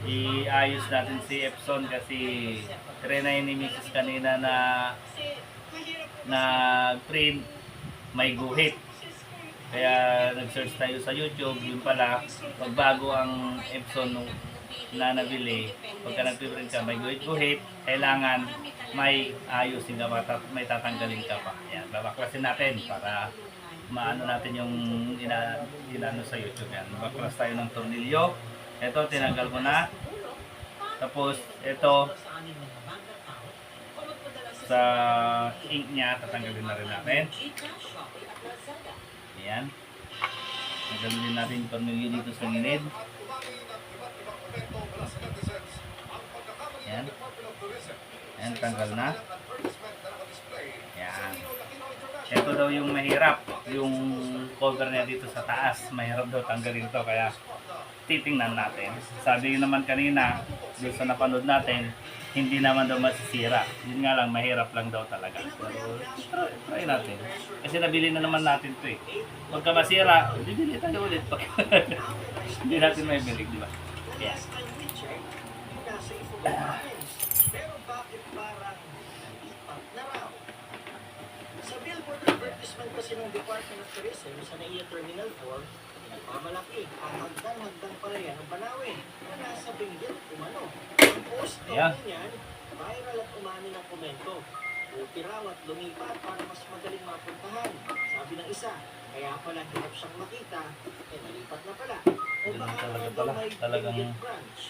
iayos natin si Epson kasi trinay ni Mrs. kanina na print may guhit. Kaya nag-search tayo sa YouTube, yun pala, pagbago ang Epson na nabili, pagka nag-print ka, may guhit-guhit, kailangan may ayusin ka pa, may tatanggalin ka pa. Yan, babaklasin natin para maano natin yung inano sa YouTube yan. Babaklas tayo ng tornilyo. Ito, tinanggal ko na. Tapos, ito, sa ink niya, tatanggalin na rin natin. Ayan. Tanggalin din natin yung tornilyo dito sa gilid. Ayan. Ayan, tanggal na. Ayan. Ito daw yung mahirap. Yung cover niya dito sa taas. Mahirap daw tanggalin to. Kaya titingnan natin. Sabi naman kanina, doon sa napanood natin, hindi naman daw masisira. Yun nga lang, mahirap lang daw talaga. Pero try natin. Kasi nabili na naman natin to eh. Pagka masira, bibili tayo ulit. Hindi natin may bilig, di ba? Yeah. Pero bakit parang nalipat na raw? Sa billboard advertisement kasi ng Department of Tourism sa NAIA Terminal 4, nagpamalaki ang hagdan-hagdan pala yan ng Banawe na nasa Benguet, umano. Ang post niyan, viral at umani ng komento. Buti raw at lumipat para mas madaling mapuntahan. Sabi ng isa, kaya pala hirap siyang makita, nalipat na pala. O baka naman daw may Benguet branch.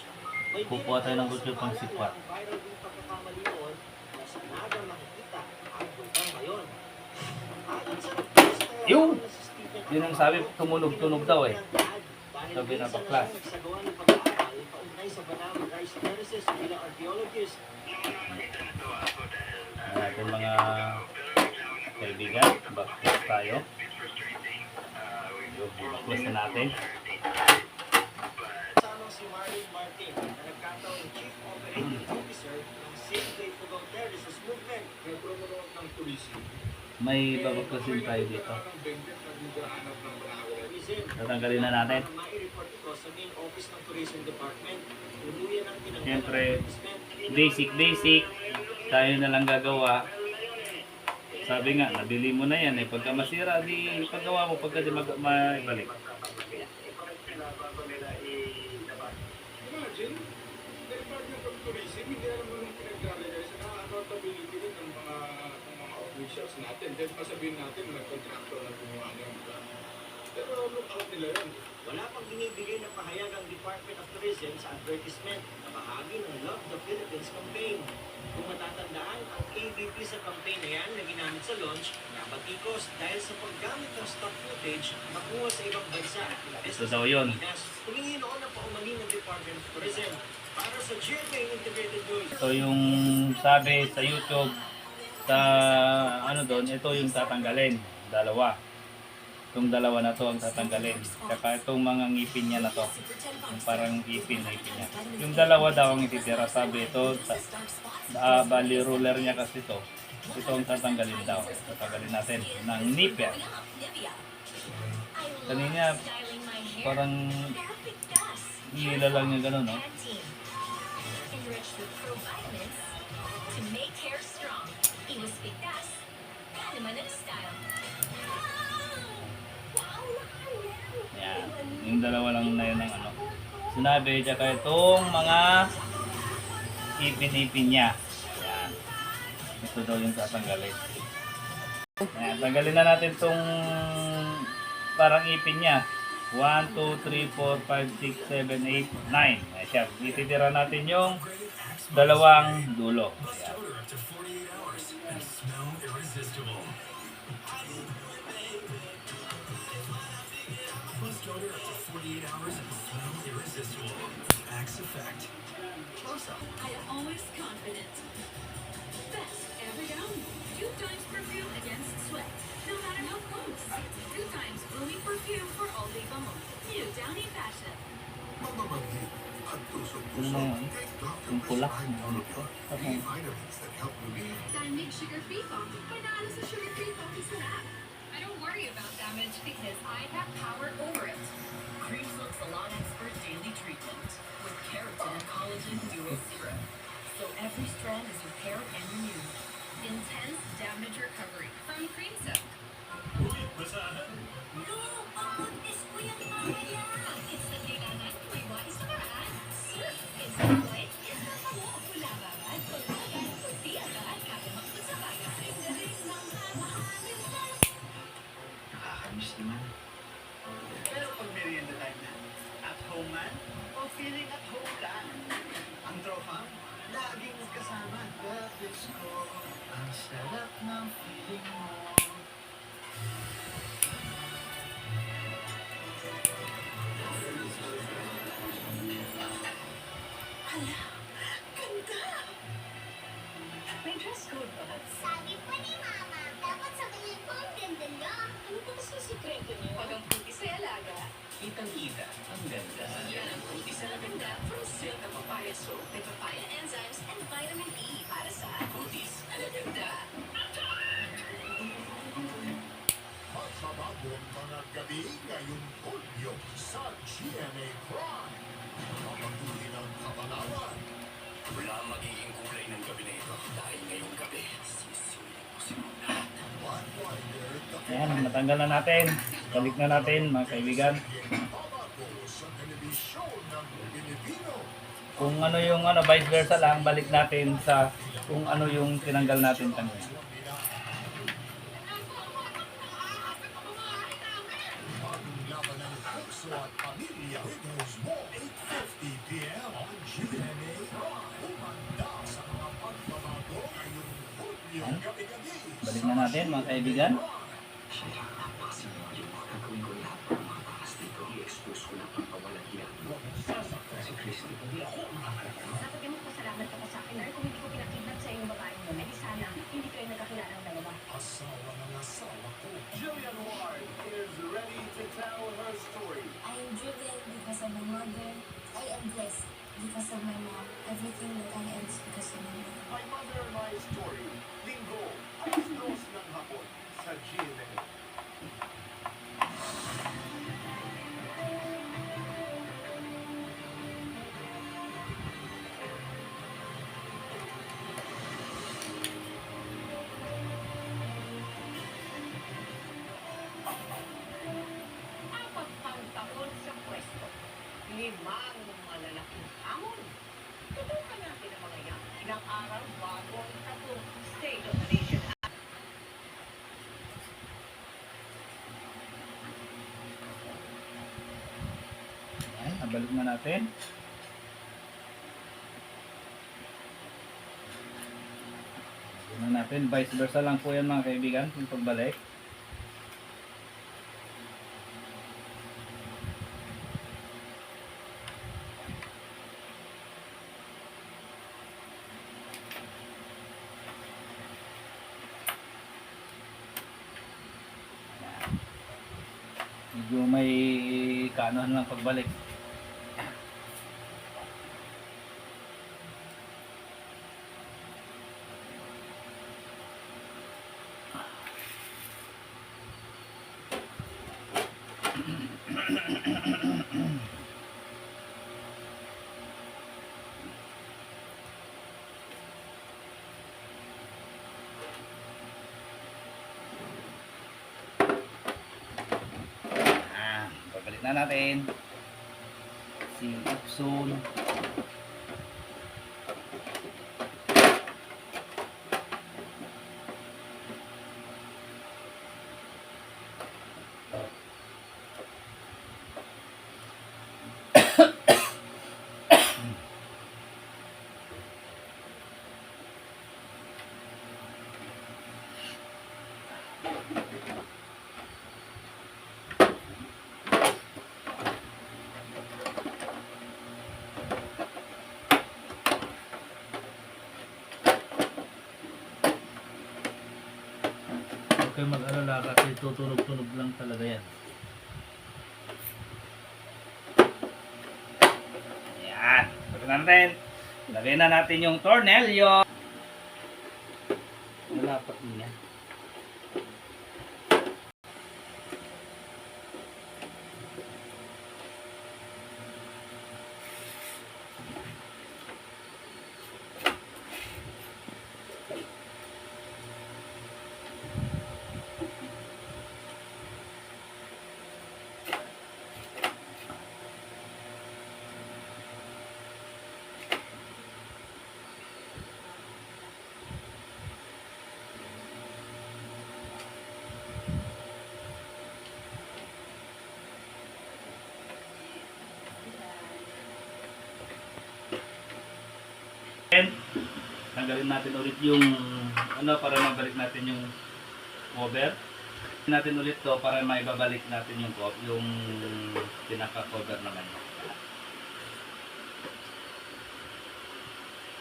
Kukuha tayo ng gusto pang sipot. Viral din pagkakamali noon na sa naga makikita ang butang ngayon. Ayon sa Yung! Yun ang sabi, tumunog-tunog daw eh. Sabi na baklas. nagsagawa ng pag-aaral kaugnay sa Banawe Rice Terraces bilang archaeologist. Ating mga kaibigan, baklas tayo. Baklas na natin. Kasama si Marlene Martin na nagkataong Chief Operating Officer ng Save Day Fugao Terraces Movement. Nagpromote ng tourism. May babaklasin tayo dito. Tatanggalin na natin. Mai-report ito sa main office ng Tourism Department. Tuluyan ang tinanggal Siyempre, ng advertisement. basic. Tayo na lang gagawa. Sabi nga, nabili mo na yan eh. Pagka masira, di paggawa mo. Pagka di maibalik. Imagine, Department of Tourism, hindi alam mo nung pinaglalagay sa accountability rin ng mga officials natin. Then pasabihin natin na nag-contractor na gumawa niya. Pero look out nila yun. Wala pang binibigay na pahayag ang Department of Tourism sa advertisement na bahagi ng Love the Philippines campaign. Kung matatandaan, ang ABP sa campaign na yan na ginamit sa launch, nabatikos dahil sa paggamit ng stock footage makuha sa ibang bansa. Ito daw yun. Humingi noon ang paumanin ng Department of Tourism para sa GMA Integrated News. Ito yung sabi sa YouTube, sa ano doon, ito yung tatanggalin. Dalawa. Itong dalawa na to ang tatanggalin. Saka itong mga ngipin niya na to. Yung parang ngipin niya. Yung dalawa daw ang ititira. Sabi ito, bali ruler niya kasi ito. Ito ang tatanggalin daw. Tatanggalin natin ng nipper. Kanina, parang hila lang yung gano'n, no? Yan. Yung dalawa lang na yun ang ano. Sinabi, tsaka itong mga ipin-ipin niya. Yan. Ito daw yung tatanggalin. Yan. Tanggalin na natin itong parang ipin niya. 1, 2, 3, 4, 5, 6, 7, 8, 9. Ayan siya. Ititira natin yung dalawang dulo. Yan. I am always confident. Best every round. 2 times perfume against sweat. No matter how close. 2 times blooming perfume for all day bango. New Downy Fashion. Mamamanghi at Ano tusok-tusok na yun? kay Dr. Yung pula. Three vitamins that help relieve Diamond sugar-free coffee. Panalo sa sugar-free coffee sarap. I don't worry about damage because I have power over it. Cream Silk Salon Expert Daily Treatment with keratin and every strand is repaired and renewed. Intense damage recovery from Creamso. No, pagod is Kuya Maya. It's the kailangan may wais sa paraan. Surf is the way. It's the mo. Wala babad, pagbagan, puti agad, kaya magpasabayan. Galing ng hamahamin sa... Nakakamiss naman. Pero pag merienda time na, at home man, o feeling at home ka, ang tropa, laging kasama. Lapis ko, ang sarap ng feeling mo. Hala, ganda! May dress code ba? Sabi pa ni Mama, dapat sabihin ko ang ganda niya. Ano ba kasi sikreto niyo? Pag ang puti sa alaga, Kitang-kita, ang ganda. yan ang puti sa maganda from Silk na papaya soap. May papaya enzymes and vitamin E para sa putis. Alaganda! Magbabago ang mga gabi ngayong Hulyo sa GMA Prime. Papatuloy ng kabalawan. Wala ang magiging kulay ng gabi na ito dahil ngayong gabi, sisimulan ko sa mga lahat. One Rider, Ayan, natanggal na natin. Balik na natin mga kaibigan. babago sa telebisyon ng Pilipino. Kung ano yung vice versa lang, balik natin sa kung ano yung tinanggal natin kanina. Bagong laban ng Puso at Pamilya. Winners mo, 8:50 p.m. on GMA Prime. Umanda sa mga pagbabago ngayong Hulyo gabi-gabi. Balik na natin mga kaibigan. Sabi mo, pasalamat ka pa sa akin. Kung hindi ko pinakidnap sa iyong babaeng mo, eh sana hindi kayo nagkakilala ng dalawa. Asawa ng asawa ko. Jillian Ward is ready to tell her story. I am driven because of my mother. I am blessed because of my mom. Everything that I am is because of my mom. My Mother, My Story. Linggo, alas 2 ng hapon sa GMA. apat pang taon sa pwesto. Limang malalaking hamon. Tutukan natin ang mga yan. Ilang araw bago ang tatlong State of the Nation Act. Ayan, nabalik na natin. Tingnan natin, vice versa lang po yan mga kaibigan, yung pagbalik. Medyo may kaanohan lang pagbalik. Babalik na natin si Epson. Huwag kayo mag-alala kasi tutunog-tunog lang talaga yan. Ayan. Pagkat natin, lagay na natin yung tornilyo. Malapat niya. Tanggalin natin ulit yung ano para mabalik natin yung cover. Natin ulit to para maibabalik natin yung pinaka-cover naman.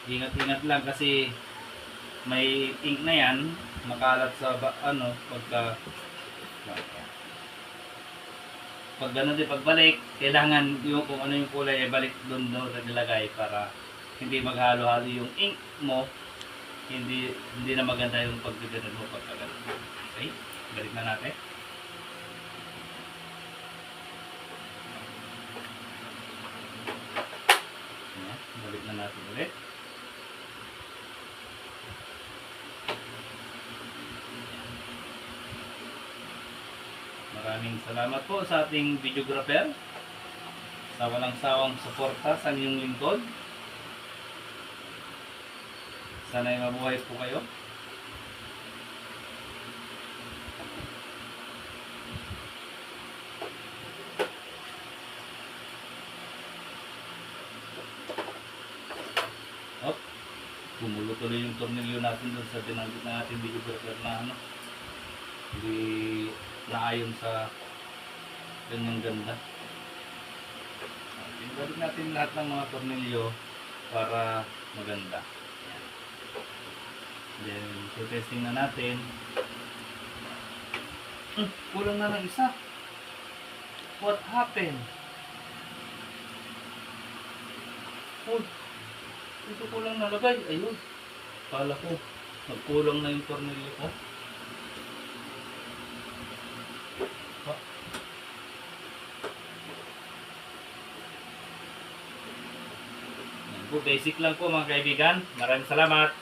Ingat-ingat lang kasi may ink na yan, makalat sa pag gano'n din pagbalik, kailangan yung kung ano yung kulay ay balik doon nilagay para hindi maghalo-halo yung ink mo, hindi na maganda yung pagbibinan mo pagka gano'n. Okay, balik na natin. Ayan, balik na natin ulit. Maraming salamat po sa ating videographer sa walang sawang suporta sa inyong lingkod. Sana'y mabuhay po kayo. Op, gumulo tuloy yung tornilyo natin doon sa binanggit na ating videographer na ano. Hindi naayon sa ganyang ganda. Pinabalik natin lahat ng mga tornilyo para maganda. Ayan. Then, testing na natin. Kulang na ng isa. What happened? Ito kulang nalagay. Ayun. Kala ko, nagkulang na yung tornilyo ko. Basic lang po mga kaibigan. Maraming salamat.